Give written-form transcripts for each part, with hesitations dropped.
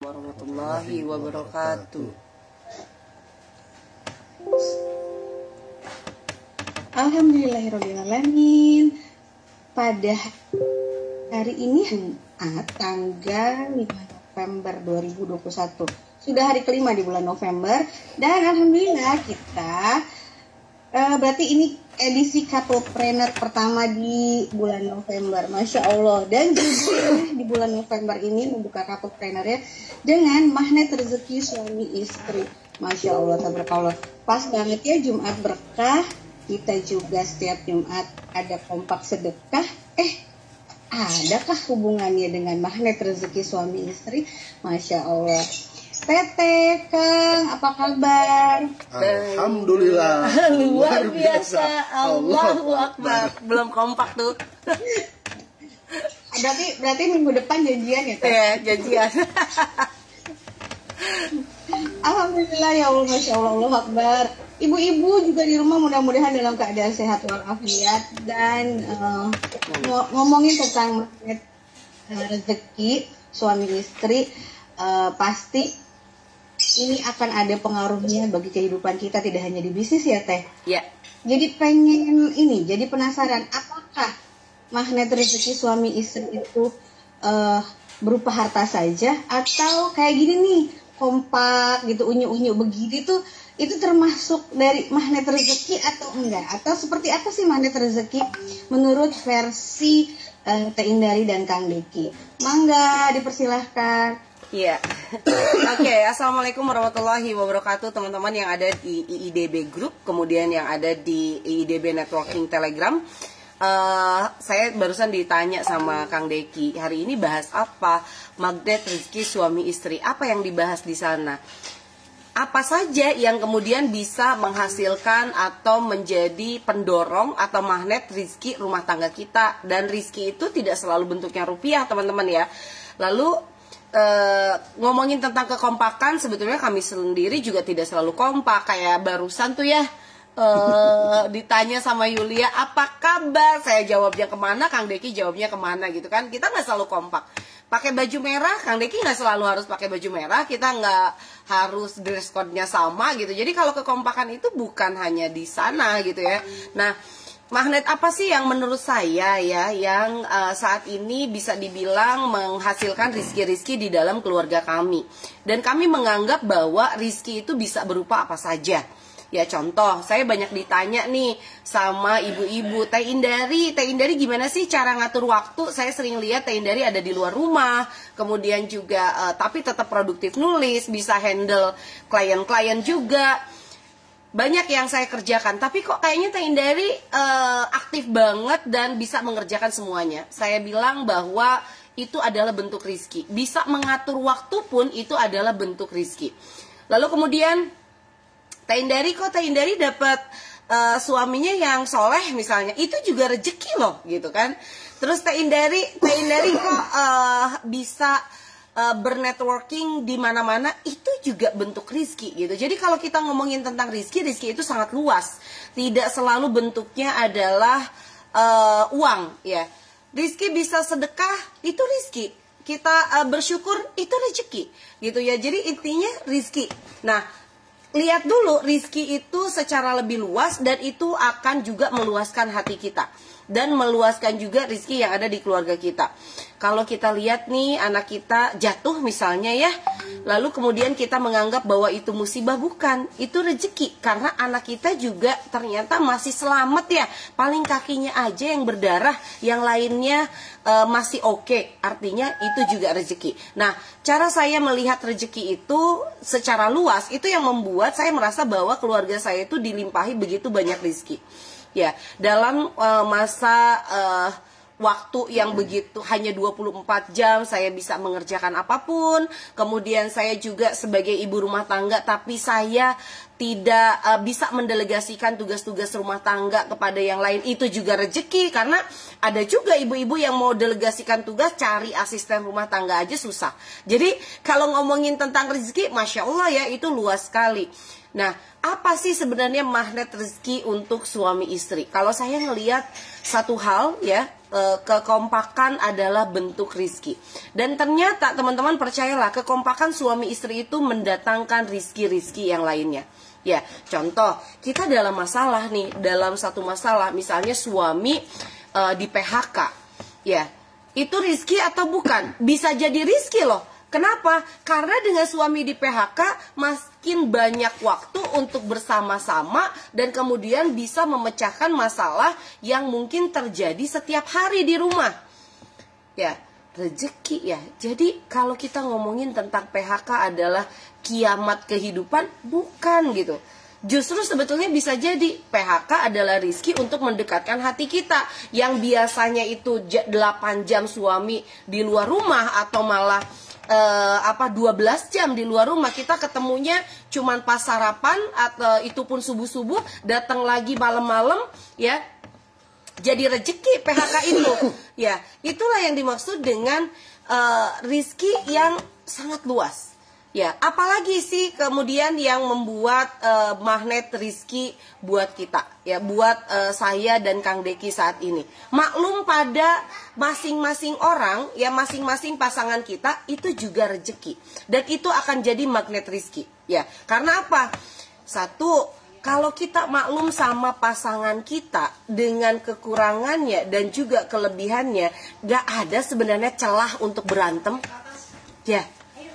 warahmatullahi wabarakatuh. Alhamdulillahirrahmanirrahim. Pada hari ini Jumat tanggal 5 November 2021. Sudah hari kelima di bulan November. Dan alhamdulillah kita berarti ini edisi Couplepreneur pertama di bulan November. Masya Allah. Dan juga di bulan November ini membuka Couplepreneur ya dengan magnet rezeki suami istri. Masya Allah, tabarakallah. Pas banget ya, Jumat berkah. Kita juga setiap Jumat ada kompak sedekah. Adakah hubungannya dengan magnet rezeki suami istri? Masya Allah. Teteh, Kang, apa kabar? Alhamdulillah. Luar biasa. Allahu Akbar. Belum kompak tuh. Berarti minggu depan janjian ya, Teh? Ya, janjian. Alhamdulillah ya Allah, Masya Allah, Allahu Akbar. Ibu-ibu juga di rumah mudah-mudahan dalam keadaan sehat walafiat. Dan ngomongin tentang magnet rezeki suami istri, pasti ini akan ada pengaruhnya bagi kehidupan kita, tidak hanya di bisnis ya Teh. Ya. Jadi jadi penasaran apakah magnet rezeki suami istri itu berupa harta saja atau kayak gini nih, kompak gitu, unyu-unyu begini tuh, itu termasuk dari magnet rezeki atau enggak? Atau seperti apa sih magnet rezeki menurut versi Teh Indari dan Kang Deki? Mangga dipersilahkan. Iya. Oke, assalamualaikum warahmatullahi wabarakatuh teman-teman yang ada di IIDB Group, kemudian yang ada di IIDB Networking Telegram. Saya barusan ditanya sama Kang Deki, hari ini bahas apa? Magnet rezeki suami istri. Apa yang dibahas di sana? Apa saja yang kemudian bisa menghasilkan atau menjadi pendorong atau magnet rizki rumah tangga kita. Dan rizki itu tidak selalu bentuknya rupiah teman-teman ya. Lalu ngomongin tentang kekompakan, sebetulnya kami sendiri juga tidak selalu kompak. Kayak barusan tuh ya, ditanya sama Yulia, apa kabar? Saya jawabnya kemana, Kang Deki jawabnya kemana gitu kan. Kita nggak selalu kompak. Pakai baju merah, Kang Deki nggak selalu harus pakai baju merah. Kita nggak harus dress code-nya sama gitu. Jadi kalau kekompakan itu bukan hanya di sana gitu ya. Nah, magnet apa sih yang menurut saya ya, yang saat ini bisa dibilang menghasilkan rizki-rizki di dalam keluarga kami. Dan kami menganggap bahwa rizki itu bisa berupa apa saja. Ya contoh, saya banyak ditanya nih sama ibu-ibu, Teh Indari gimana sih cara ngatur waktu? Saya sering lihat Teh Indari ada di luar rumah, kemudian juga tapi tetap produktif nulis, bisa handle klien-klien juga. Banyak yang saya kerjakan, tapi kok kayaknya Teh Indari aktif banget dan bisa mengerjakan semuanya. Saya bilang bahwa itu adalah bentuk rizki. Bisa mengatur waktu pun itu adalah bentuk rizki. Lalu kemudian Teh Indari dapat suaminya yang soleh misalnya, itu juga rezeki loh gitu kan. Terus Teh Indari kok bisa bernetworking di mana-mana, itu juga bentuk rizki gitu. Jadi kalau kita ngomongin tentang rizki itu sangat luas. Tidak selalu bentuknya adalah uang ya. Rizki bisa sedekah, itu rizki. Kita bersyukur, itu rezeki gitu ya. Jadi intinya rizki. Nah, lihat dulu rizki itu secara lebih luas, dan itu akan juga meluaskan hati kita dan meluaskan juga rizki yang ada di keluarga kita. Kalau kita lihat nih anak kita jatuh misalnya ya, lalu kemudian kita menganggap bahwa itu musibah, bukan, itu rezeki karena anak kita juga ternyata masih selamat ya, paling kakinya aja yang berdarah, yang lainnya masih oke, artinya itu juga rezeki. Nah, cara saya melihat rezeki itu secara luas, itu yang membuat saya merasa bahwa keluarga saya itu dilimpahi begitu banyak rezeki. Ya, dalam masa waktu yang begitu hanya 24 jam saya bisa mengerjakan apapun. Kemudian saya juga sebagai ibu rumah tangga, tapi saya tidak bisa mendelegasikan tugas-tugas rumah tangga kepada yang lain. Itu juga rezeki, karena ada juga ibu-ibu yang mau delegasikan tugas, cari asisten rumah tangga aja susah. Jadi kalau ngomongin tentang rezeki, Masya Allah ya, itu luas sekali. Nah, apa sih sebenarnya magnet rezeki untuk suami istri? Kalau saya ngelihat satu hal ya, kekompakan adalah bentuk rizki. Dan ternyata teman-teman percayalah, kekompakan suami istri itu mendatangkan rizki-rizki yang lainnya. Ya, contoh, kita dalam masalah nih, dalam satu masalah, misalnya suami di PHK, ya, itu rizki atau bukan? Bisa jadi rizki loh. Kenapa? Karena dengan suami di PHK makin banyak waktu untuk bersama-sama dan kemudian bisa memecahkan masalah yang mungkin terjadi setiap hari di rumah. Ya, rezeki ya. Jadi kalau kita ngomongin tentang PHK adalah kiamat kehidupan, bukan gitu. Justru sebetulnya bisa jadi PHK adalah rizki untuk mendekatkan hati kita. Yang biasanya itu 8 jam suami di luar rumah atau malah 12 jam di luar rumah, kita ketemunya cuman pas sarapan atau itu pun subuh-subuh, datang lagi malam-malam, ya. Jadi rezeki PHK itu. Ya, itulah yang dimaksud dengan rizki yang sangat luas. Ya, apalagi sih kemudian yang membuat magnet rizki buat kita, ya, buat saya dan Kang Deki saat ini. Maklum pada masing-masing orang, ya, masing-masing pasangan kita itu juga rezeki, dan itu akan jadi magnet rizki. Ya, karena apa? Satu, kalau kita maklum sama pasangan kita dengan kekurangannya dan juga kelebihannya, gak ada sebenarnya celah untuk berantem. Ya.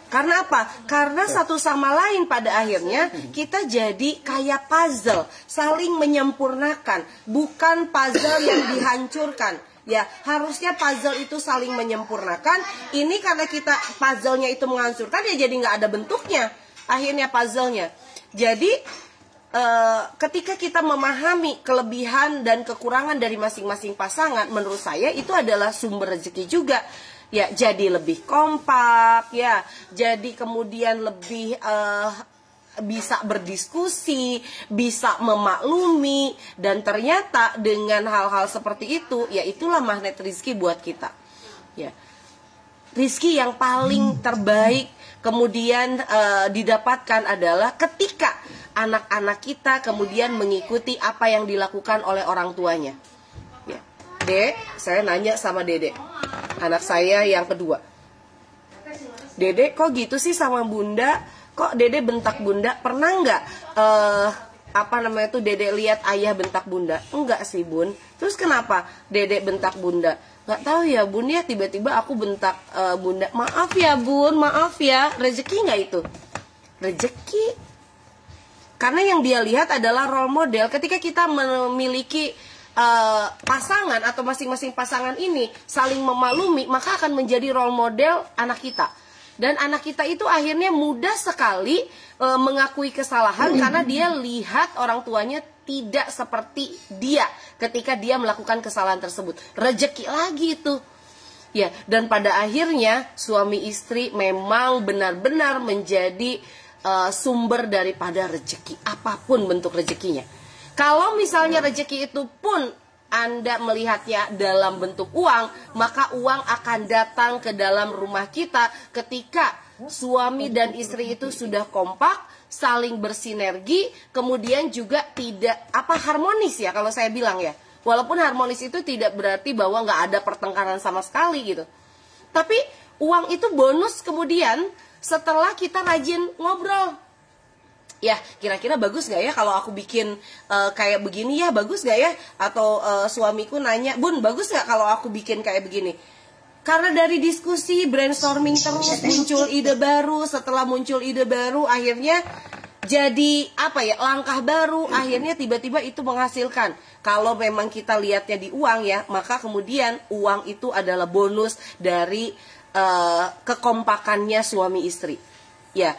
Karena apa? Karena satu sama lain pada akhirnya kita jadi kayak puzzle, saling menyempurnakan, bukan puzzle yang dihancurkan. Ya, harusnya puzzle itu saling menyempurnakan. Ini karena kita puzzle-nya itu menghancurkan, ya jadi nggak ada bentuknya. Akhirnya puzzle-nya. Jadi ketika kita memahami kelebihan dan kekurangan dari masing-masing pasangan, menurut saya itu adalah sumber rezeki juga. Ya, jadi lebih kompak, ya, jadi kemudian lebih bisa berdiskusi, bisa memaklumi, dan ternyata dengan hal-hal seperti itu, ya itulah magnet rizki buat kita. Ya, rizki yang paling terbaik kemudian didapatkan adalah ketika anak-anak kita kemudian mengikuti apa yang dilakukan oleh orang tuanya. Ya. Dek, saya nanya sama Dedek, anak saya yang kedua. Dedek kok gitu sih sama bunda? Kok Dedek bentak bunda? Pernah nggak Dedek lihat ayah bentak bunda? Enggak sih bun. Terus kenapa Dedek bentak bunda? Nggak tahu ya bun, ya tiba-tiba aku bentak bunda. Maaf ya bun, maaf ya. Rezeki nggak itu? Rezeki. Karena yang dia lihat adalah role model. Ketika kita memiliki pasangan atau masing-masing pasangan ini saling memaklumi, maka akan menjadi role model anak kita. Dan anak kita itu akhirnya mudah sekali mengakui kesalahan karena dia lihat orang tuanya tidak seperti dia ketika dia melakukan kesalahan tersebut. Rezeki lagi itu. Ya, dan pada akhirnya suami istri memang benar-benar menjadi sumber daripada rezeki, apapun bentuk rezekinya. Kalau misalnya rezeki itu pun Anda melihatnya dalam bentuk uang, maka uang akan datang ke dalam rumah kita ketika suami dan istri itu sudah kompak, saling bersinergi, kemudian juga tidak harmonis ya kalau saya bilang ya. Walaupun harmonis itu tidak berarti bahwa nggak ada pertengkaran sama sekali gitu. Tapi uang itu bonus kemudian setelah kita rajin ngobrol. Ya, kira-kira bagus gak ya kalau aku bikin kayak begini ya, bagus gak ya? Atau suamiku nanya, bun bagus gak kalau aku bikin kayak begini? Karena dari diskusi, brainstorming terus, muncul ide baru. Setelah muncul ide baru, akhirnya jadi langkah baru. Akhirnya tiba-tiba itu menghasilkan. Kalau memang kita lihatnya di uang ya, maka kemudian uang itu adalah bonus dari kekompakannya suami istri. Ya.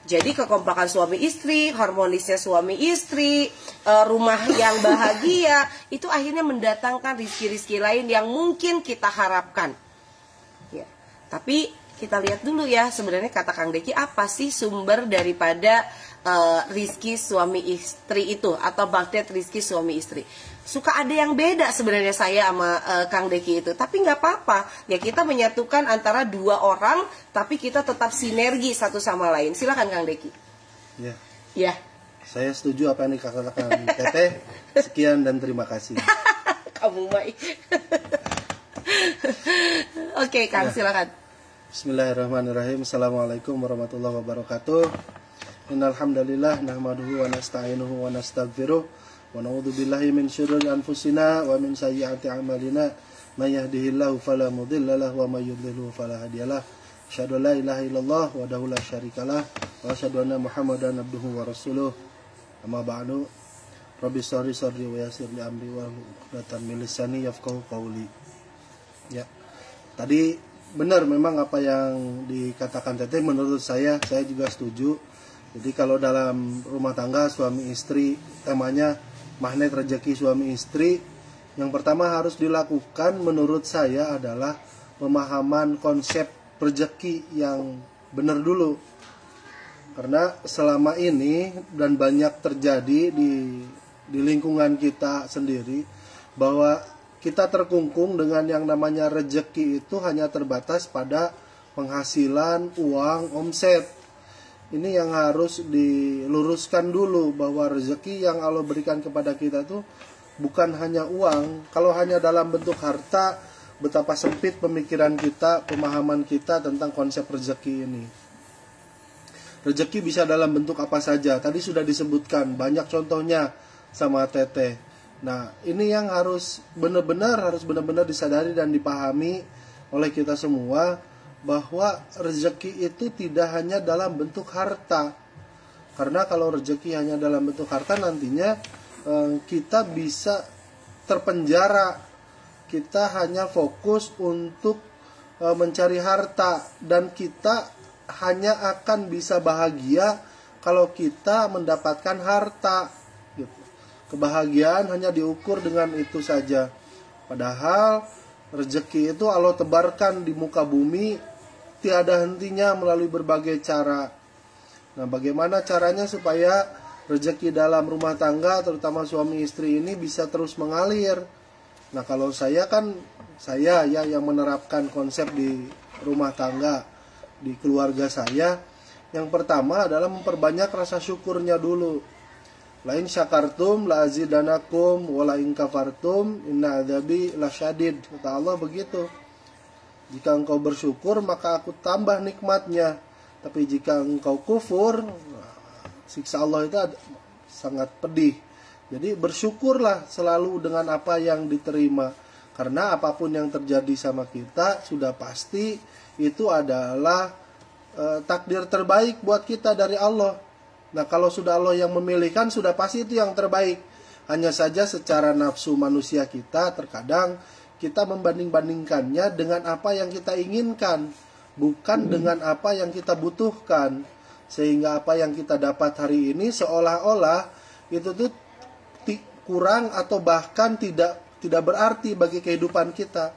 Jadi kekompakan suami istri, harmonisnya suami istri, rumah yang bahagia, itu akhirnya mendatangkan rizki-rizki lain yang mungkin kita harapkan. Ya. Tapi kita lihat dulu ya, sebenarnya kata Kang Deki, apa sih sumber daripada rizki suami istri itu, atau magnet rizki suami istri? Suka ada yang beda sebenarnya saya sama Kang Deki itu, tapi nggak apa-apa ya, kita menyatukan antara dua orang tapi kita tetap sinergi satu sama lain. Silakan Kang Deki. Ya. Ya. Saya setuju apa yang dikatakan Teteh. Sekian dan terima kasih. Kamu baik. Oke, Kang, silakan. Bismillahirrahmanirrahim. Assalamualaikum warahmatullahi wabarakatuh. Innal hamdalillah nahmaduhu wa nasta'inuhu wa nastaghfiruh wa na'udzu billahi min syururi anfusina wa min sayyiati a'malina. May yahdihillahu fala mudilla lahu wa may yudlilhu fala hadiyalah. Asyhadu an la ilaha illallah wahdahu la syarikalah wa asyhadu anna Muhammadan abduhu wa rasuluh. Amma ba'du. Rabbi shrah li sadri wa yassir li amri wahlul 'uqdatam min lisani yafqahu qawli. Ya. Tadi benar memang apa yang dikatakan Teteh, menurut saya juga setuju. Jadi kalau dalam rumah tangga suami istri, temanya magnet rezeki suami istri, yang pertama harus dilakukan menurut saya adalah pemahaman konsep rezeki yang benar dulu. Karena selama ini dan banyak terjadi di lingkungan kita sendiri, bahwa kita terkungkung dengan yang namanya rezeki itu hanya terbatas pada penghasilan, uang, omset. Ini yang harus diluruskan dulu, bahwa rezeki yang Allah berikan kepada kita itu bukan hanya uang. Kalau hanya dalam bentuk harta, betapa sempit pemikiran kita, pemahaman kita tentang konsep rezeki ini. Rezeki bisa dalam bentuk apa saja. Tadi sudah disebutkan banyak contohnya sama Teteh. Nah, ini yang harus benar-benar disadari dan dipahami oleh kita semua, bahwa rezeki itu tidak hanya dalam bentuk harta. Karena kalau rezeki hanya dalam bentuk harta, nantinya kita bisa terpenjara. Kita hanya fokus untuk mencari harta, dan kita hanya akan bisa bahagia kalau kita mendapatkan harta. Gitu. Kebahagiaan hanya diukur dengan itu saja. Padahal rezeki itu Allah tebarkan di muka bumi tiada hentinya melalui berbagai cara. Nah, bagaimana caranya supaya rezeki dalam rumah tangga, terutama suami istri ini, bisa terus mengalir? Nah, kalau saya yang menerapkan konsep di rumah tangga, di keluarga saya, yang pertama adalah memperbanyak rasa syukurnya dulu. Lain syakartum la azidanakum wala in kafartum inna adzabi lasyadid. Kata Allah begitu. Jika engkau bersyukur, maka aku tambah nikmatnya. Tapi jika engkau kufur, siksa Allah itu sangat pedih. Jadi bersyukurlah selalu dengan apa yang diterima. Karena apapun yang terjadi sama kita, sudah pasti itu adalah takdir terbaik buat kita dari Allah. Nah, kalau sudah Allah yang memilihkan, sudah pasti itu yang terbaik. Hanya saja secara nafsu manusia kita, terkadang kita membanding-bandingkannya dengan apa yang kita inginkan, bukan dengan apa yang kita butuhkan. Sehingga apa yang kita dapat hari ini seolah-olah itu tuh kurang atau bahkan tidak berarti bagi kehidupan kita.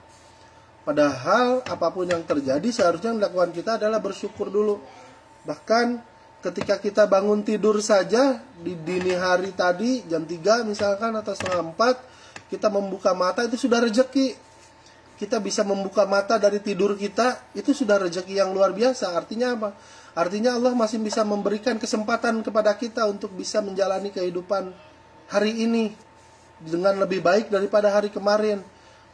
Padahal apapun yang terjadi, seharusnya yang dilakukan kita adalah bersyukur dulu. Bahkan ketika kita bangun tidur saja di dini hari tadi, jam 3 misalkan atau setengah 4, kita membuka mata, itu sudah rezeki. Kita bisa membuka mata dari tidur kita, itu sudah rezeki yang luar biasa. Artinya apa? Artinya Allah masih bisa memberikan kesempatan kepada kita untuk bisa menjalani kehidupan hari ini dengan lebih baik daripada hari kemarin.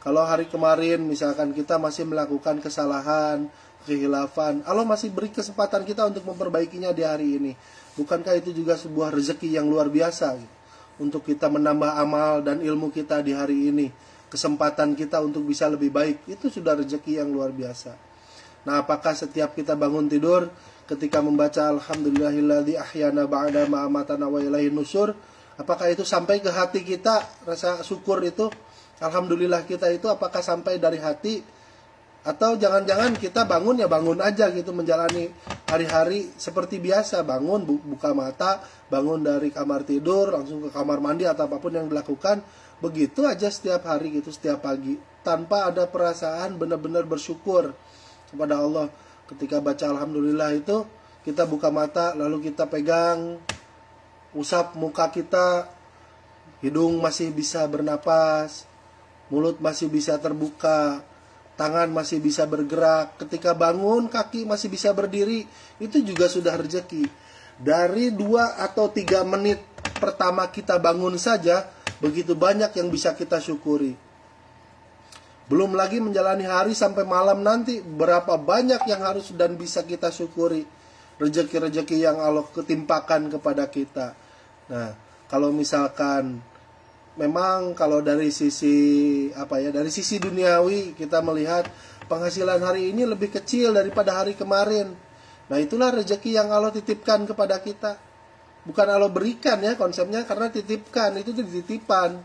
Kalau hari kemarin misalkan kita masih melakukan kesalahan, kehilafan, Allah masih beri kesempatan kita untuk memperbaikinya di hari ini. Bukankah itu juga sebuah rezeki yang luar biasa gitu? Untuk kita menambah amal dan ilmu kita di hari ini, kesempatan kita untuk bisa lebih baik, itu sudah rezeki yang luar biasa. Nah, apakah setiap kita bangun tidur ketika membaca alhamdulillahilladzi ahyana ba'da ma amatana wa ilaihin nusur, apakah itu sampai ke hati kita? Rasa syukur itu, alhamdulillah kita itu apakah sampai dari hati? Atau jangan-jangan kita bangun ya bangun aja gitu, menjalani hari-hari seperti biasa, bangun, buka mata, bangun dari kamar tidur, langsung ke kamar mandi atau apapun yang dilakukan, begitu aja setiap hari gitu, setiap pagi, tanpa ada perasaan benar-benar bersyukur kepada Allah. Ketika baca alhamdulillah itu, kita buka mata, lalu kita pegang, usap muka kita, hidung masih bisa bernapas, mulut masih bisa terbuka, tangan masih bisa bergerak, ketika bangun kaki masih bisa berdiri, itu juga sudah rezeki. Dari 2 atau 3 menit pertama kita bangun saja, begitu banyak yang bisa kita syukuri. Belum lagi menjalani hari sampai malam nanti, berapa banyak yang harus dan bisa kita syukuri. Rezeki-rezeki yang Allah ketimpakan kepada kita. Nah, kalau misalkan memang kalau dari sisi dari sisi duniawi kita melihat penghasilan hari ini lebih kecil daripada hari kemarin. Nah, itulah rezeki yang Allah titipkan kepada kita. Bukan Allah berikan ya konsepnya, karena titipkan itu titipan.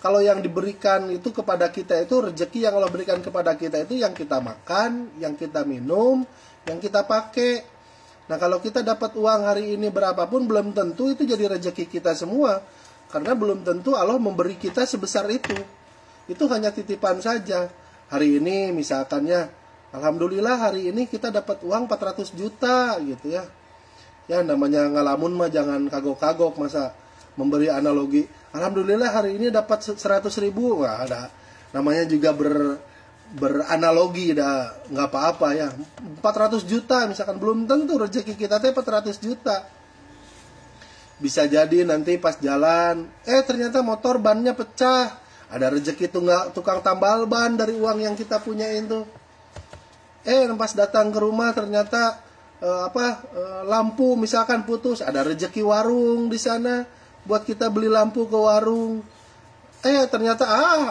Kalau yang diberikan itu kepada kita itu rezeki yang Allah berikan kepada kita itu yang kita makan, yang kita minum, yang kita pakai. Nah, kalau kita dapat uang hari ini berapapun belum tentu itu jadi rezeki kita semua. Karena belum tentu Allah memberi kita sebesar itu. Itu hanya titipan saja. Hari ini misalkannya, alhamdulillah hari ini kita dapat uang 400 juta gitu ya. Ya namanya ngalamun mah jangan kagok-kagok, masa memberi analogi. Alhamdulillah hari ini dapat 100 ribu, nggak ada. Namanya juga beranalogi, nggak apa-apa ya. 400 juta misalkan, belum tentu rezeki kita teh 400 juta. Bisa jadi nanti pas jalan, ternyata motor bannya pecah. Ada rezeki tukang tambal ban dari uang yang kita punya itu. Pas datang ke rumah ternyata lampu misalkan putus, ada rezeki warung di sana buat kita beli lampu ke warung. Ternyata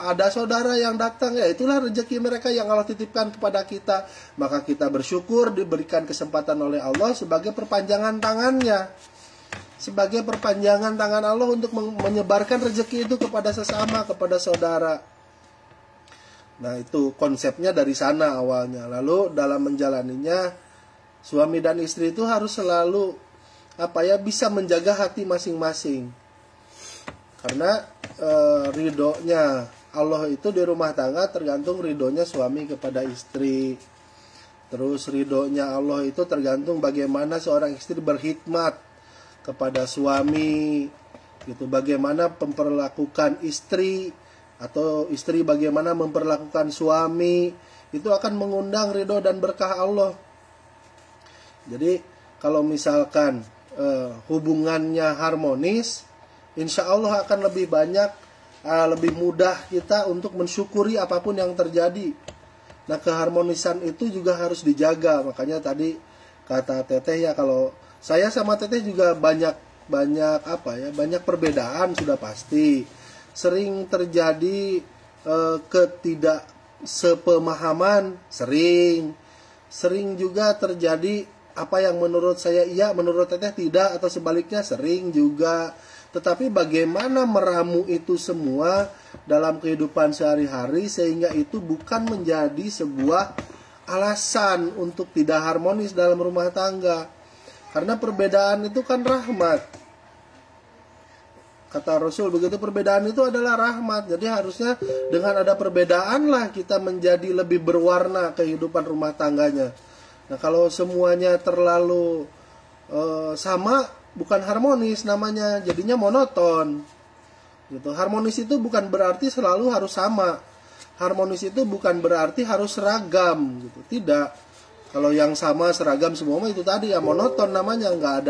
ada saudara yang datang, ya itulah rezeki mereka yang Allah titipkan kepada kita. Maka kita bersyukur diberikan kesempatan oleh Allah sebagai perpanjangan tangannya, sebagai perpanjangan tangan Allah untuk menyebarkan rezeki itu kepada sesama, kepada saudara. Nah, itu konsepnya dari sana awalnya. Lalu dalam menjalaninya, suami dan istri itu harus selalu bisa menjaga hati masing-masing. Karena ridhonya Allah itu di rumah tangga tergantung ridhonya suami kepada istri. Terus ridhonya Allah itu tergantung bagaimana seorang istri berkhidmat kepada suami, gitu. Bagaimana memperlakukan istri, atau istri bagaimana memperlakukan suami, itu akan mengundang ridho dan berkah Allah. Jadi kalau misalkan hubungannya harmonis, insya Allah akan lebih banyak, lebih mudah kita untuk mensyukuri apapun yang terjadi. Nah, keharmonisan itu juga harus dijaga. Makanya tadi kata Teteh ya, kalau saya sama Teteh juga banyak banyak perbedaan sudah pasti. Sering terjadi ketidaksepemahaman, sering juga terjadi apa yang menurut saya iya, menurut Teteh tidak, atau sebaliknya sering juga. Tetapi bagaimana meramu itu semua dalam kehidupan sehari-hari sehingga itu bukan menjadi sebuah alasan untuk tidak harmonis dalam rumah tangga. Karena perbedaan itu kan rahmat. Kata Rasul begitu, perbedaan itu adalah rahmat. Jadi harusnya dengan ada perbedaan lah kita menjadi lebih berwarna kehidupan rumah tangganya. Nah, kalau semuanya terlalu sama, bukan harmonis namanya, jadinya monoton. Gitu. Harmonis itu bukan berarti selalu harus sama. Harmonis itu bukan berarti harus seragam, gitu. Tidak. Kalau yang sama seragam semua itu tadi ya monoton namanya, nggak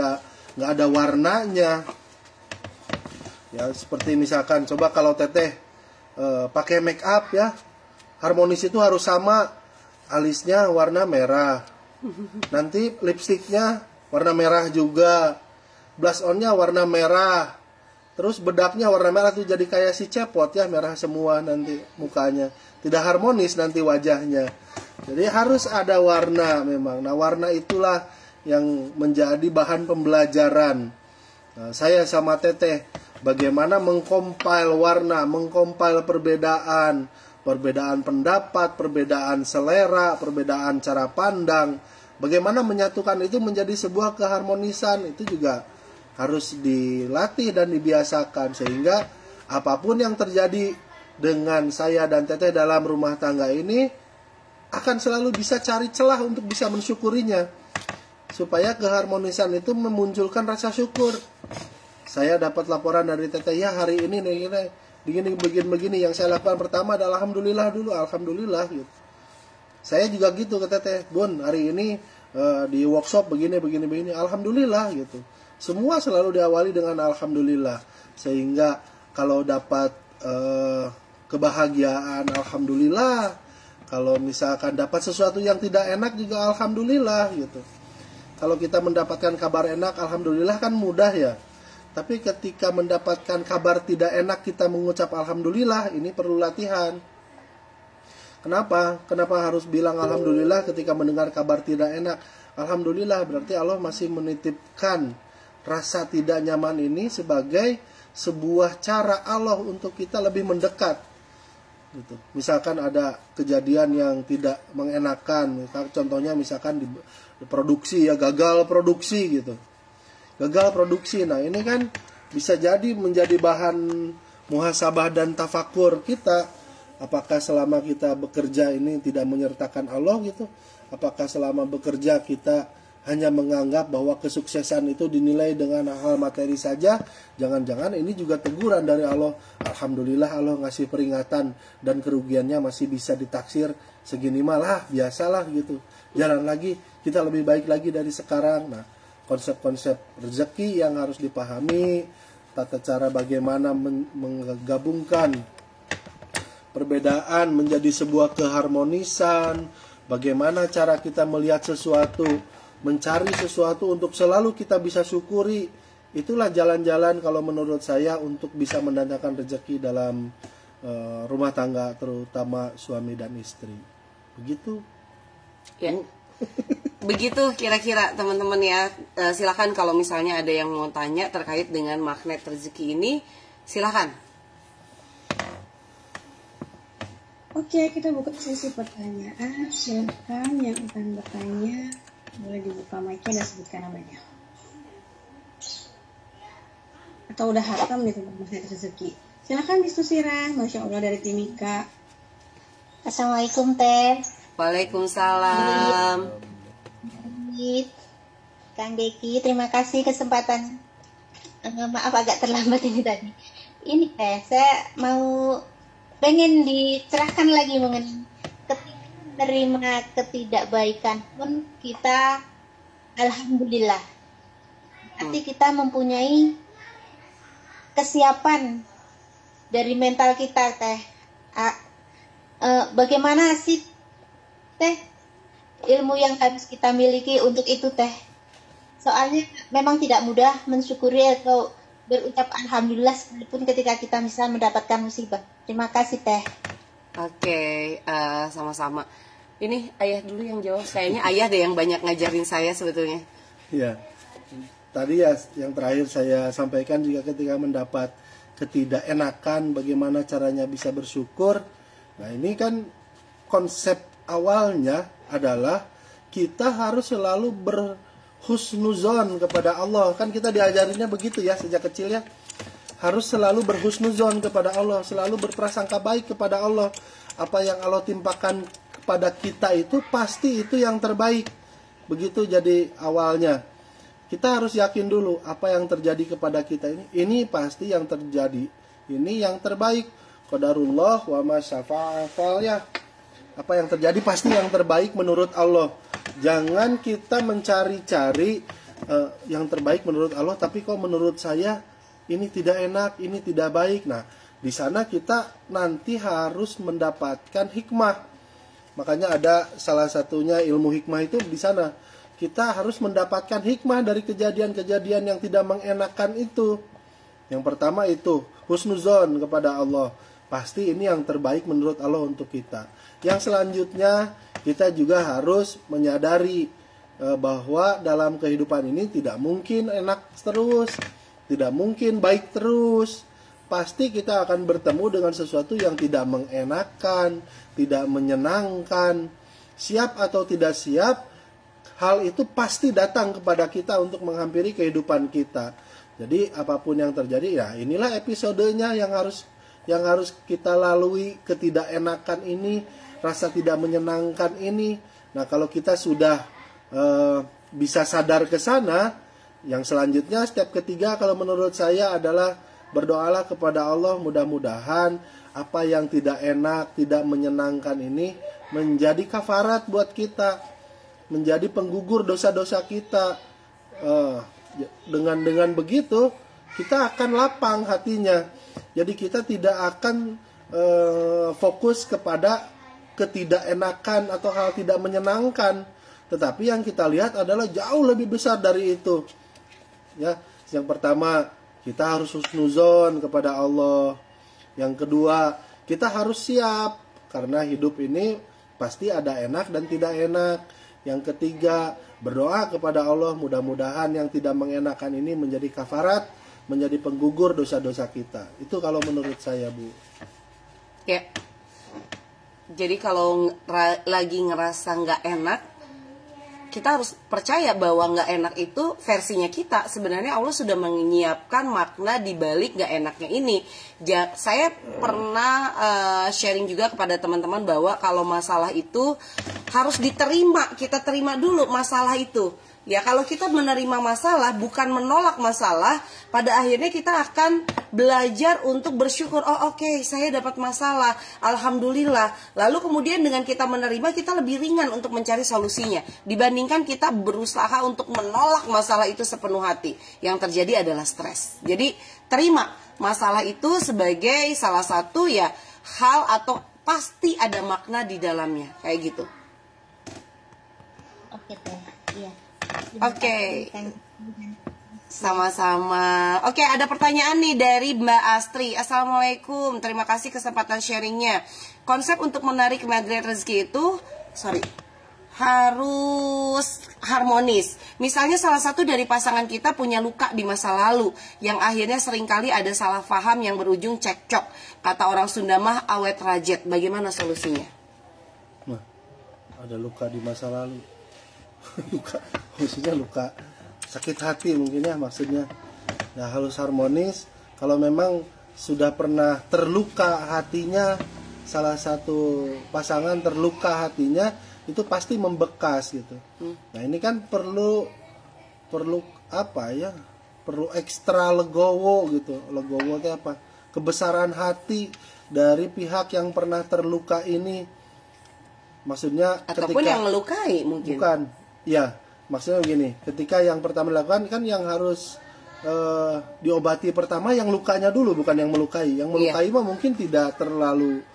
ada warnanya. Ya seperti misalkan coba kalau Teteh pakai make up ya, harmonis itu harus sama. Alisnya warna merah, nanti lipstiknya warna merah juga, blush onnya warna merah, terus bedaknya warna merah tuh jadi kayak si cepot ya, merah semua nanti mukanya, tidak harmonis nanti wajahnya. Jadi harus ada warna memang. Nah, warna itulah yang menjadi bahan pembelajaran. Nah, saya sama Teteh bagaimana mengcompile warna, mengcompile perbedaan pendapat, perbedaan selera, perbedaan cara pandang. Bagaimana menyatukan itu menjadi sebuah keharmonisan, itu juga harus dilatih dan dibiasakan. Sehingga apapun yang terjadi dengan saya dan Teteh dalam rumah tangga ini, akan selalu bisa cari celah untuk bisa mensyukurinya. Supaya keharmonisan itu memunculkan rasa syukur. Saya dapat laporan dari Teteh, ya hari ini nih, begini. Yang saya lakukan pertama adalah alhamdulillah dulu, alhamdulillah gitu. Saya juga gitu ke Teteh, Bun, hari ini di workshop begini, alhamdulillah gitu. Semua selalu diawali dengan alhamdulillah. Sehingga kalau dapat kebahagiaan, alhamdulillah. Kalau misalkan dapat sesuatu yang tidak enak juga alhamdulillah gitu. Kalau kita mendapatkan kabar enak, alhamdulillah kan mudah ya. Tapi ketika mendapatkan kabar tidak enak kita mengucap alhamdulillah, ini perlu latihan. Kenapa? Kenapa harus bilang alhamdulillah ketika mendengar kabar tidak enak? Alhamdulillah berarti Allah masih menitipkan rasa tidak nyaman ini sebagai sebuah cara Allah untuk kita lebih mendekat. Gitu. Misalkan ada kejadian yang tidak mengenakan, contohnya misalkan di produksi ya, gagal produksi gitu. Gagal produksi. Nah, ini kan bisa jadi menjadi bahan muhasabah dan tafakur kita. Apakah selama kita bekerja ini tidak menyertakan Allah gitu? Apakah selama bekerja kita hanya menganggap bahwa kesuksesan itu dinilai dengan hal materi saja? Jangan-jangan ini juga teguran dari Allah. Alhamdulillah Allah ngasih peringatan dan kerugiannya masih bisa ditaksir segini malah biasalah gitu. Jalan lagi, kita lebih baik lagi dari sekarang. Nah, konsep-konsep rezeki yang harus dipahami, tata cara bagaimana menggabungkan perbedaan menjadi sebuah keharmonisan, bagaimana cara kita melihat sesuatu, mencari sesuatu untuk selalu kita bisa syukuri. Itulah jalan-jalan kalau menurut saya untuk bisa mendatangkan rezeki dalam rumah tangga, terutama suami dan istri. Begitu. Ya. Begitu kira-kira teman-teman ya. Silakan kalau misalnya ada yang mau tanya terkait dengan magnet rezeki ini, silakan. Oke, kita buka sesi pertanyaan. Silakan yang akan bertanya, boleh dibuka mic-nya dan sebutkan namanya. Atau udah hatam nih tentang magnet rezeki. Silakan diskusi Ran, Masya Allah dari Timika. Assalamualaikum Teh. Waalaikumsalam. Kang Deki, terima kasih kesempatan. Maaf agak terlambat ini tadi. Ini Teh, saya mau pengen dicerahkan lagi mengenai ketika menerima ketidakbaikan pun kita alhamdulillah. Nanti kita mempunyai kesiapan dari mental kita Teh. Bagaimana sih Teh ilmu yang harus kita miliki untuk itu Teh? Soalnya memang tidak mudah mensyukuri atau berucap alhamdulillah sekalipun ketika kita bisa mendapatkan musibah. Terima kasih Teh. Oke, sama-sama. Ini ayah dulu yang jawab. Kayaknya ayah deh yang banyak ngajarin saya sebetulnya. Ya, tadi ya yang terakhir saya sampaikan juga ketika mendapat ketidakenakan bagaimana caranya bisa bersyukur. Nah ini kan konsep awalnya adalah kita harus selalu berhusnuzon kepada Allah. Kan kita diajarinnya begitu ya sejak kecil ya. Harus selalu berhusnuzon kepada Allah, selalu berprasangka baik kepada Allah. Apa yang Allah timpakan kepada kita itu pasti itu yang terbaik. Begitu jadi awalnya. Kita harus yakin dulu apa yang terjadi kepada kita ini pasti yang terjadi. Ini yang terbaik. Qadarullah wa ma syafa'a ya. Apa yang terjadi pasti yang terbaik menurut Allah. Jangan kita mencari-cari yang terbaik menurut Allah, tapi kok menurut saya ini tidak enak, ini tidak baik. Nah, di sana kita nanti harus mendapatkan hikmah. Makanya ada salah satunya ilmu hikmah itu di sana. Kita harus mendapatkan hikmah dari kejadian-kejadian yang tidak mengenakan itu. Yang pertama itu husnuzon kepada Allah. Pasti ini yang terbaik menurut Allah untuk kita. Yang selanjutnya kita juga harus menyadari bahwa dalam kehidupan ini tidak mungkin enak terus. Tidak mungkin baik terus. Pasti kita akan bertemu dengan sesuatu yang tidak mengenakan, tidak menyenangkan. Siap atau tidak siap, hal itu pasti datang kepada kita untuk menghampiri kehidupan kita. Jadi apapun yang terjadi, ya inilah episodenya yang harus kita lalui, ketidakenakan ini, rasa tidak menyenangkan ini. Nah kalau kita sudah bisa sadar ke sana, yang selanjutnya step ketiga kalau menurut saya adalah berdoalah kepada Allah, mudah-mudahan apa yang tidak enak, tidak menyenangkan ini menjadi kafarat buat kita, menjadi penggugur dosa-dosa kita. Dengan begitu kita akan lapang hatinya. Jadi kita tidak akan fokus kepada ketidakenakan atau hal tidak menyenangkan, tetapi yang kita lihat adalah jauh lebih besar dari itu. Ya, yang pertama kita harus husnuzon kepada Allah. Yang kedua, kita harus siap karena hidup ini pasti ada enak dan tidak enak. Yang ketiga, berdoa kepada Allah mudah-mudahan yang tidak mengenakan ini menjadi kafarat, menjadi penggugur dosa-dosa kita. Itu kalau menurut saya, Bu. Ya. Jadi kalau lagi ngerasa nggak enak, kita harus percaya bahwa nggak enak itu versinya kita. Sebenarnya Allah sudah menyiapkan makna di balik nggak enaknya ini. Saya pernah sharing juga kepada teman-teman bahwa kalau masalah itu harus diterima. Kita terima dulu masalah itu. Ya, kalau kita menerima masalah, bukan menolak masalah, pada akhirnya kita akan belajar untuk bersyukur. Oh, oke, saya dapat masalah, alhamdulillah. Lalu kemudian dengan kita menerima, kita lebih ringan untuk mencari solusinya dibandingkan kita berusaha untuk menolak masalah itu sepenuh hati. Yang terjadi adalah stres. Jadi terima masalah itu sebagai salah satu ya hal atau pasti ada makna di dalamnya, kayak gitu. Oke, Teh. Iya. Oke. Sama-sama. Oke, ada pertanyaan nih dari Mbak Astri. Assalamualaikum, terima kasih kesempatan sharingnya. Konsep untuk menarik magnet rezeki itu harus harmonis. Misalnya salah satu dari pasangan kita punya luka di masa lalu, yang akhirnya seringkali ada salah paham yang berujung cekcok. Kata orang Sunda mah awet rajet. Bagaimana solusinya? Nah, ada luka di masa lalu. Luka, maksudnya luka sakit hati mungkin ya maksudnya. Ya harus harmonis. Kalau memang sudah pernah terluka hatinya, salah satu pasangan terluka hatinya, itu pasti membekas gitu. Nah ini kan perlu apa ya? Perlu ekstra legowo gitu. Legowo itu apa? Kebesaran hati dari pihak yang pernah terluka ini. Maksudnya ataupun ketika, yang melukai mungkin. Bukan. Ya, maksudnya begini, ketika yang pertama dilakukan kan yang harus diobati pertama yang lukanya dulu, bukan yang melukai. Yang melukai mah mungkin tidak terlalu,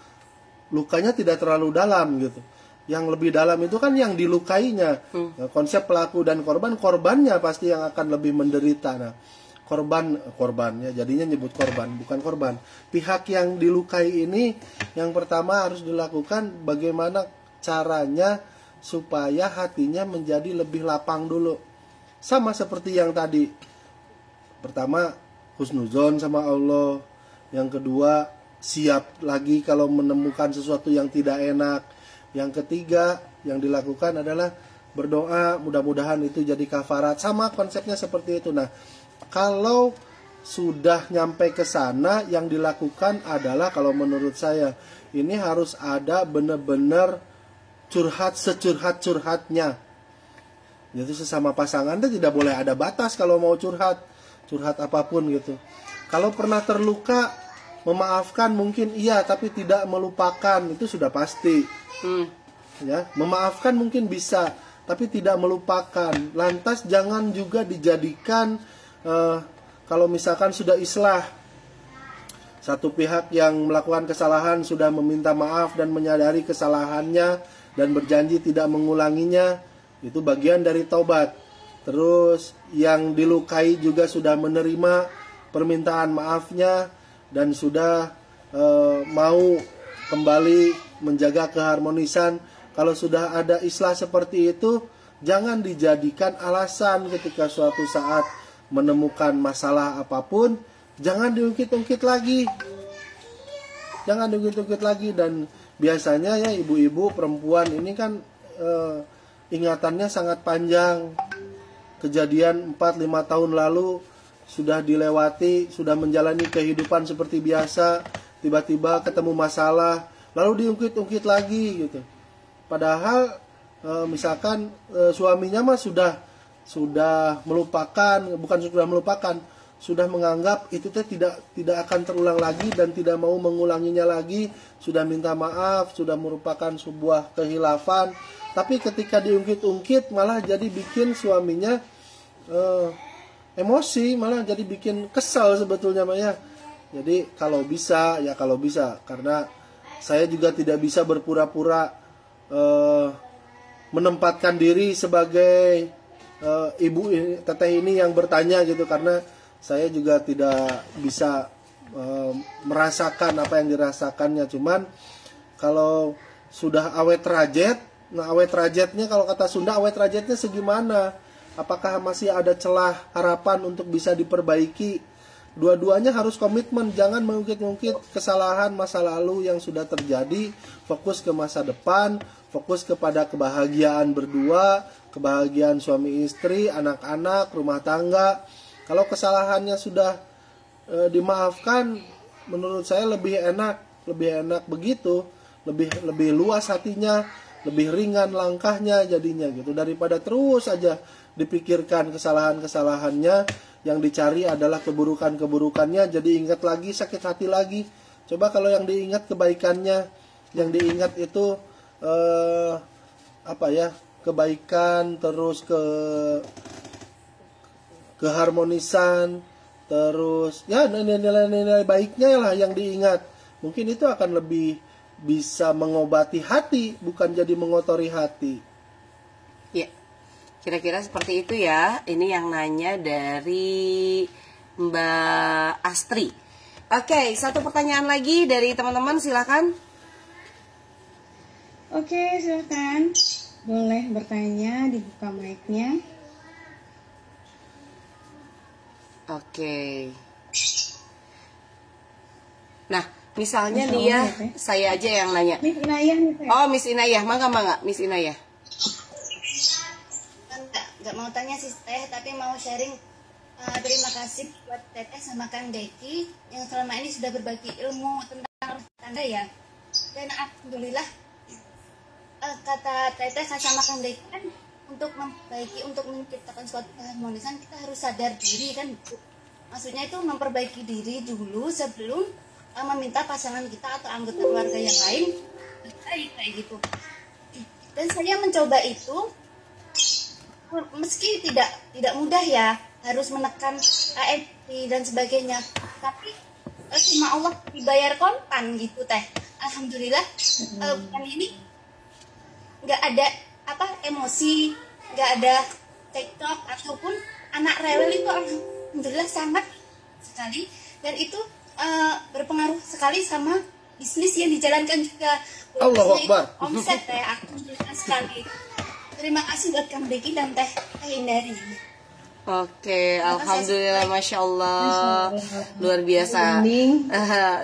lukanya tidak terlalu dalam gitu. Yang lebih dalam itu kan yang dilukainya. Nah, konsep pelaku dan korbannya pasti yang akan lebih menderita. Nah, korbannya jadinya nyebut korban, bukan korban. Pihak yang dilukai ini yang pertama harus dilakukan bagaimana caranya supaya hatinya menjadi lebih lapang dulu. Sama seperti yang tadi. Pertama, husnuzon sama Allah. Yang kedua, siap lagi kalau menemukan sesuatu yang tidak enak. Yang ketiga, yang dilakukan adalah berdoa, mudah-mudahan itu jadi kafarat. Sama konsepnya seperti itu. Nah, kalau sudah nyampe ke sana, yang dilakukan adalah kalau menurut saya, ini harus ada benar-benar curhat securhat-curhatnya. Jadi sesama pasangan itu tidak boleh ada batas kalau mau curhat apapun gitu. Kalau pernah terluka, memaafkan mungkin iya, tapi tidak melupakan itu sudah pasti. Ya, memaafkan mungkin bisa, tapi tidak melupakan. Lantas jangan juga dijadikan kalau misalkan sudah islah, satu pihak yang melakukan kesalahan sudah meminta maaf dan menyadari kesalahannya dan berjanji tidak mengulanginya, itu bagian dari taubat. Terus yang dilukai juga sudah menerima permintaan maafnya dan sudah mau kembali menjaga keharmonisan. Kalau sudah ada islah seperti itu, jangan dijadikan alasan ketika suatu saat menemukan masalah apapun, jangan diungkit-ungkit lagi. Jangan diungkit-ungkit lagi. Dan biasanya ya ibu-ibu perempuan ini kan ingatannya sangat panjang. Kejadian 4-5 tahun lalu sudah dilewati, sudah menjalani kehidupan seperti biasa, tiba-tiba ketemu masalah, lalu diungkit-ungkit lagi gitu. Padahal misalkan suaminya mah sudah melupakan, bukan sudah melupakan, sudah menganggap itu tidak akan terulang lagi dan tidak mau mengulanginya lagi, sudah minta maaf, sudah merupakan sebuah kehilafan. Tapi ketika diungkit-ungkit malah jadi bikin suaminya emosi, malah jadi bikin kesal sebetulnya, Maya. Jadi kalau bisa ya kalau bisa, karena saya juga tidak bisa berpura-pura menempatkan diri sebagai ibu teteh ini yang bertanya gitu, karena saya juga tidak bisa merasakan apa yang dirasakannya. Cuman kalau sudah awet rajet, nah awet rajetnya kalau kata Sunda awet rajetnya segimana? Apakah masih ada celah harapan untuk bisa diperbaiki? Dua-duanya harus komitmen, jangan mengungkit-ungkit kesalahan masa lalu yang sudah terjadi. Fokus ke masa depan, fokus kepada kebahagiaan berdua, kebahagiaan suami istri, anak-anak, rumah tangga. Kalau kesalahannya sudah dimaafkan, menurut saya lebih enak begitu, lebih luas hatinya, lebih ringan langkahnya jadinya gitu, daripada terus aja dipikirkan kesalahan-kesalahannya. Yang dicari adalah keburukan-keburukannya, jadi ingat lagi, sakit hati lagi. Coba kalau yang diingat kebaikannya, yang diingat itu kebaikan, terus keharmonisan, terus ya nilai-nilai baiknya lah yang diingat. Mungkin itu akan lebih bisa mengobati hati, bukan jadi mengotori hati. Ya, kira-kira seperti itu ya. Ini yang nanya dari Mbak Astri. Oke, satu pertanyaan lagi dari teman-teman, silakan. Oke, silakan. Boleh bertanya, dibuka mic-nya. Oke. Nah, misalnya Masya nih ya, Allah, Teh. saya aja yang nanya. Miss Inayah nih, Teh. Oh, Miss Inayah, mangga, Miss Inayah. Nggak mau tanya sih Teh, tapi mau sharing. Terima kasih buat Teteh sama Kang Deki yang selama ini sudah berbagi ilmu tentang rumah tangga ya. Dan alhamdulillah kata Teteh sama Kang Deki kan, untuk memperbaiki, untuk menciptakan suatu keharmonisan kita harus sadar diri kan. Maksudnya itu memperbaiki diri dulu sebelum meminta pasangan kita atau anggota keluarga yang lain baik kayak gitu. Dan saya mencoba itu, meski tidak mudah ya, harus menekan AFP dan sebagainya, tapi sama Allah dibayar kontan gitu Teh. Alhamdulillah bukan ini nggak ada emosi, nggak ada cekcok ataupun anak rewel itu alhamdulillah sangat sekali, dan itu berpengaruh sekali sama bisnis yang dijalankan juga. Allahu Akbar. Omset Teh, alhamdulillah sekali. Terima kasih buat Kang Deki dan Teh Hindari. Oke, alhamdulillah, masya Allah, luar biasa.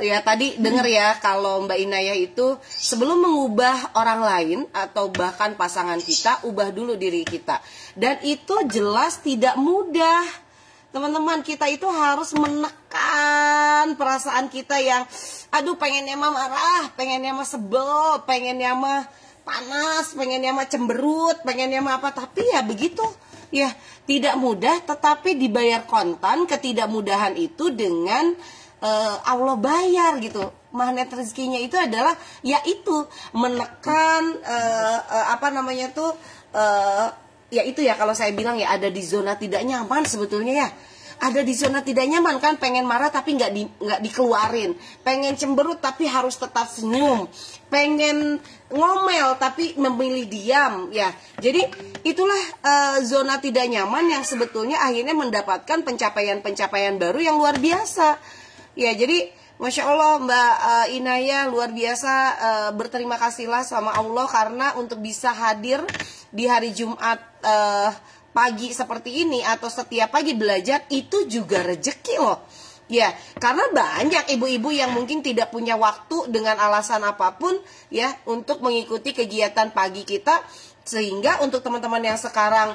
Ya tadi denger ya, kalau Mbak Inayah itu sebelum mengubah orang lain atau bahkan pasangan kita, ubah dulu diri kita. Dan itu jelas tidak mudah, teman-teman. Kita itu harus menekan perasaan kita yang, aduh pengennya mah marah, pengennya mah sebel, pengennya mah panas, pengennya mah cemberut, pengennya mah apa, tapi ya begitu. Ya, tidak mudah, tetapi dibayar kontan. Ketidakmudahan itu dengan Allah bayar gitu. Magnet rezekinya itu adalah yaitu menekan ya itu ya, kalau saya bilang ya, ada di zona tidak nyaman sebetulnya ya. Ada di zona tidak nyaman kan, pengen marah tapi nggak dikeluarin, pengen cemberut tapi harus tetap senyum, pengen ngomel tapi memilih diam ya. Jadi itulah zona tidak nyaman yang sebetulnya akhirnya mendapatkan pencapaian-pencapaian baru yang luar biasa ya. Jadi Masya Allah Mbak Inayah luar biasa, berterima kasihlah sama Allah karena untuk bisa hadir di hari Jumat pagi seperti ini, atau setiap pagi belajar, itu juga rezeki loh. Ya, karena banyak ibu-ibu yang mungkin tidak punya waktu dengan alasan apapun ya untuk mengikuti kegiatan pagi kita. Sehingga untuk teman-teman yang sekarang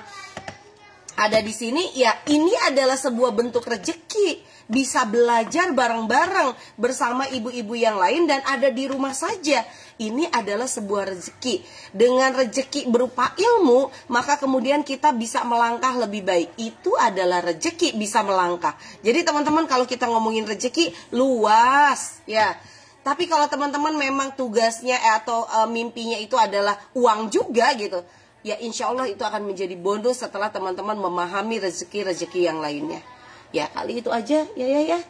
ada di sini ya, ini adalah sebuah bentuk rezeki. Bisa belajar bareng-bareng bersama ibu-ibu yang lain dan ada di rumah saja. Ini adalah sebuah rezeki. Dengan rezeki berupa ilmu, maka kemudian kita bisa melangkah lebih baik. Itu adalah rezeki, bisa melangkah. Jadi teman-teman, kalau kita ngomongin rezeki luas ya. Tapi kalau teman-teman memang tugasnya atau mimpinya itu adalah uang juga gitu, ya insya Allah itu akan menjadi bonus setelah teman-teman memahami rezeki-rezeki yang lainnya. Ya kali itu aja ya.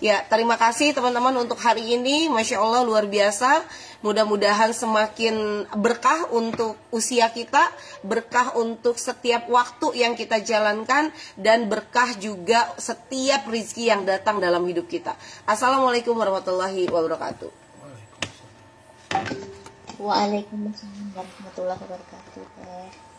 Ya, terima kasih teman-teman untuk hari ini. Masya Allah luar biasa. Mudah-mudahan semakin berkah untuk usia kita, berkah untuk setiap waktu yang kita jalankan, dan berkah juga setiap rezeki yang datang dalam hidup kita. Assalamualaikum warahmatullahi wabarakatuh. Waalaikumsalam warahmatullahi wabarakatuh.